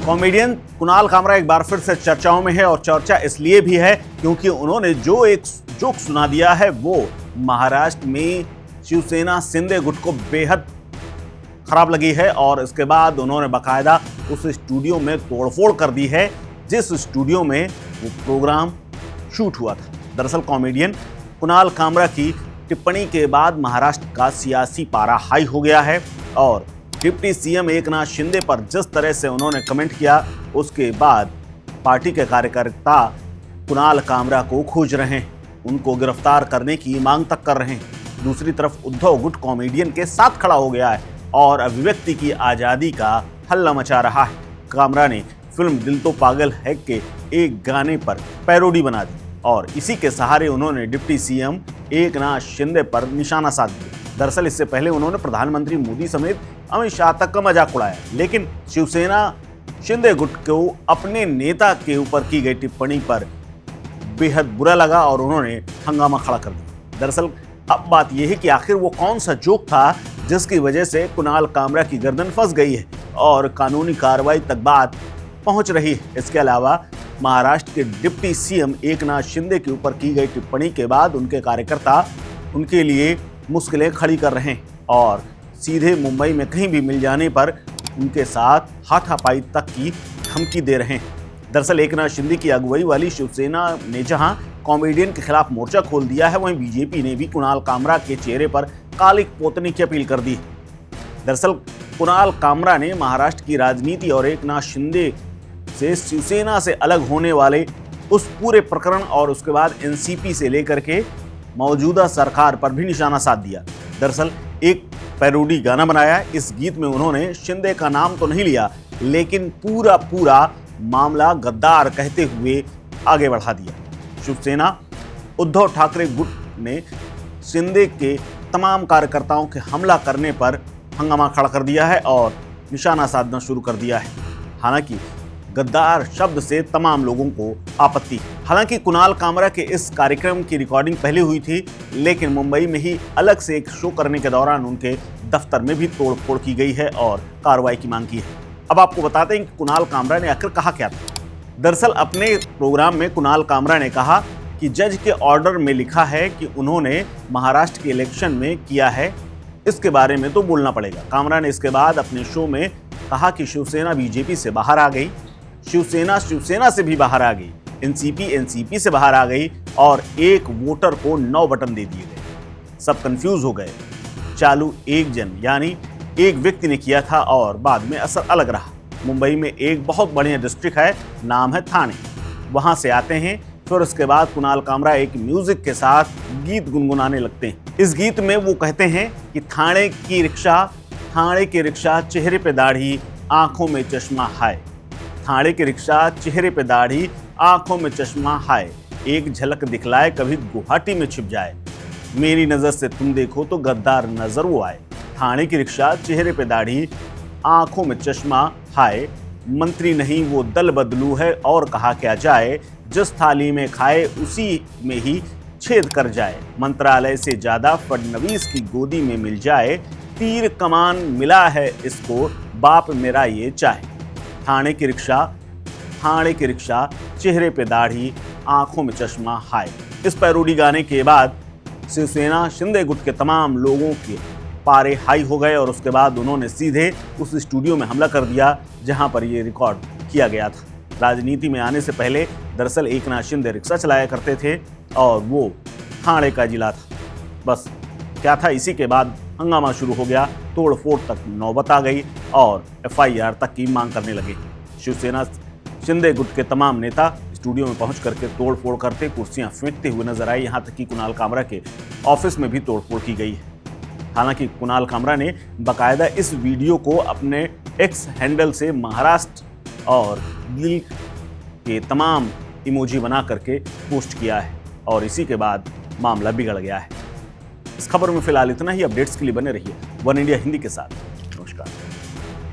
Comedian Kunal Kamra एक बार फिर से चर्चाओं में है और चर्चा इसलिए भी है क्योंकि उन्होंने जो एक जोक सुना दिया है वो महाराष्ट्र में शिवसेना शिंदे गुट को बेहद खराब लगी है और इसके बाद उन्होंने बाकायदा उस स्टूडियो में तोड़फोड़ कर दी है जिस स्टूडियो में वो प्रोग्राम शूट हुआ था। दरअसल कॉमेडियन कुणाल कामरा की टिप्पणी के बाद महाराष्ट्र का सियासी पारा हाई हो गया है और डिप्टी सीएम एकनाथ शिंदे पर जिस तरह से उन्होंने कमेंट किया उसके बाद पार्टी के कार्यकर्ता कुणाल कामरा को खोज रहे हैं, उनको गिरफ्तार करने की मांग तक कर रहे हैं। दूसरी तरफ उद्धव गुट कॉमेडियन के साथ खड़ा हो गया है और अभिव्यक्ति की आज़ादी का हल्ला मचा रहा है। कामरा ने फिल्म दिल तो पागल है के एक गाने पर पैरोडी बना दी और इसी के सहारे उन्होंने डिप्टी सीएम एकनाथ शिंदे पर निशाना साध दिया। दरअसल इससे पहले उन्होंने प्रधानमंत्री मोदी समेत अमित शाह तक का मजाक उड़ाया, लेकिन शिवसेना शिंदे गुट को अपने नेता के ऊपर की गई टिप्पणी पर बेहद बुरा लगा और उन्होंने हंगामा खड़ा कर दिया। दरअसल अब बात यह है कि आखिर वो कौन सा जोक था जिसकी वजह से कुणाल कामरा की गर्दन फंस गई है और कानूनी कार्रवाई तक बात पहुंच रही है। इसके अलावा महाराष्ट्र के डिप्टी सीएम एकनाथ शिंदे के ऊपर की गई टिप्पणी के बाद उनके कार्यकर्ता उनके लिए मुश्किलें खड़ी कर रहे हैं और सीधे मुंबई में कहीं भी मिल जाने पर उनके साथ हाथापाई तक की धमकी दे रहे हैं। दरअसल एकनाथ शिंदे की अगुवाई वाली शिवसेना ने जहां कॉमेडियन के खिलाफ मोर्चा खोल दिया है, वहीं बीजेपी ने भी कुणाल कामरा के चेहरे पर कालिक पोतने की अपील कर दी है। दरअसल कुणाल कामरा ने महाराष्ट्र की राजनीति और एकनाथ शिंदे से शिवसेना से अलग होने वाले उस पूरे प्रकरण और उसके बाद एनसीपी से लेकर के मौजूदा सरकार पर भी निशाना साध दिया। दरअसल एक पैरोडी गाना बनाया। इस गीत में उन्होंने शिंदे का नाम तो नहीं लिया लेकिन पूरा मामला गद्दार कहते हुए आगे बढ़ा दिया। शिवसेना उद्धव ठाकरे गुट ने शिंदे के तमाम कार्यकर्ताओं के हमला करने पर हंगामा खड़ा कर दिया है और निशाना साधना शुरू कर दिया है। हालांकि गद्दार शब्द से तमाम लोगों को आपत्ति है। हालांकि कुणाल कामरा के इस कार्यक्रम की रिकॉर्डिंग पहले हुई थी लेकिन मुंबई में ही अलग से एक शो करने के दौरान उनके दफ्तर में भी तोड़फोड़ की गई है और कार्रवाई की मांग की है। अब आपको बताते हैं कि कुणाल कामरा ने आखिर कहा क्या था। दरअसल अपने प्रोग्राम में कुणाल कामरा ने कहा कि जज के ऑर्डर में लिखा है कि उन्होंने महाराष्ट्र के इलेक्शन में किया है, इसके बारे में तो बोलना पड़ेगा। कामरा ने इसके बाद अपने शो में कहा कि शिवसेना बीजेपी से बाहर आ गई, शिवसेना से भी बाहर आ गई, एनसीपी से बाहर आ गई और एक वोटर को 9 बटन दे दिए गए। सब कंफ्यूज हो गए। चालू एक जन यानी एक व्यक्ति ने किया था और बाद में असर अलग रहा। मुंबई में एक बहुत बढ़िया डिस्ट्रिक्ट है, नाम है थाने, वहां से आते हैं। फिर उसके बाद कुणाल कामरा एक म्यूजिक के साथ गीत गुनगुनाने लगते हैं। इस गीत में वो कहते हैं कि थाने की रिक्शा चेहरे पे दाढ़ी आंखों में चश्मा हाय, थाने की रिक्शा चेहरे पे दाढ़ी आंखों में चश्मा हाय, एक झलक दिखलाए कभी गुवाहाटी में छिप जाए, मेरी नजर से तुम देखो तो गद्दार नजर वो आए, थाने की रिक्शा चेहरे पे दाढ़ी आंखों में चश्मा हाय, मंत्री नहीं वो दल बदलू है और कहा क्या जाए, जिस थाली में खाए उसी में ही छेद कर जाए, मंत्रालय से ज्यादा फडणवीस की गोदी में मिल जाए, तीर कमान मिला है इसको बाप मेरा ये चाहे, थाने की रिक्शा चेहरे पे दाढ़ी आंखों में चश्मा हाय। इस पैरोडी गाने के बाद शिवसेना शिंदे गुट के तमाम लोगों के पारे हाई हो गए और उसके बाद उन्होंने सीधे उस स्टूडियो में हमला कर दिया जहां पर ये रिकॉर्ड किया गया था। राजनीति में आने से पहले दरअसल एकनाथ शिंदे रिक्शा चलाया करते थे और वो थाने का जिला था। बस क्या था, इसी के बाद हंगामा शुरू हो गया, तोड़फोड़ तक नौबत आ गई और एफआईआर तक की मांग करने लगे। शिवसेना शिंदे गुट के तमाम नेता स्टूडियो में पहुंच करके तोड़फोड़ करते, कुर्सियां फेंकते हुए नजर आए। यहां तक कि कुणाल कामरा के ऑफिस में भी तोड़फोड़ की गई है। हालांकि कुणाल कामरा ने बाकायदा इस वीडियो को अपने एक्स हैंडल से महाराष्ट्र और दिल के तमाम इमोजी बना करके पोस्ट किया है और इसी के बाद मामला बिगड़ गया है। इस खबर में फिलहाल इतना ही। अपडेट्स के लिए बने रहिए वन इंडिया हिंदी के साथ।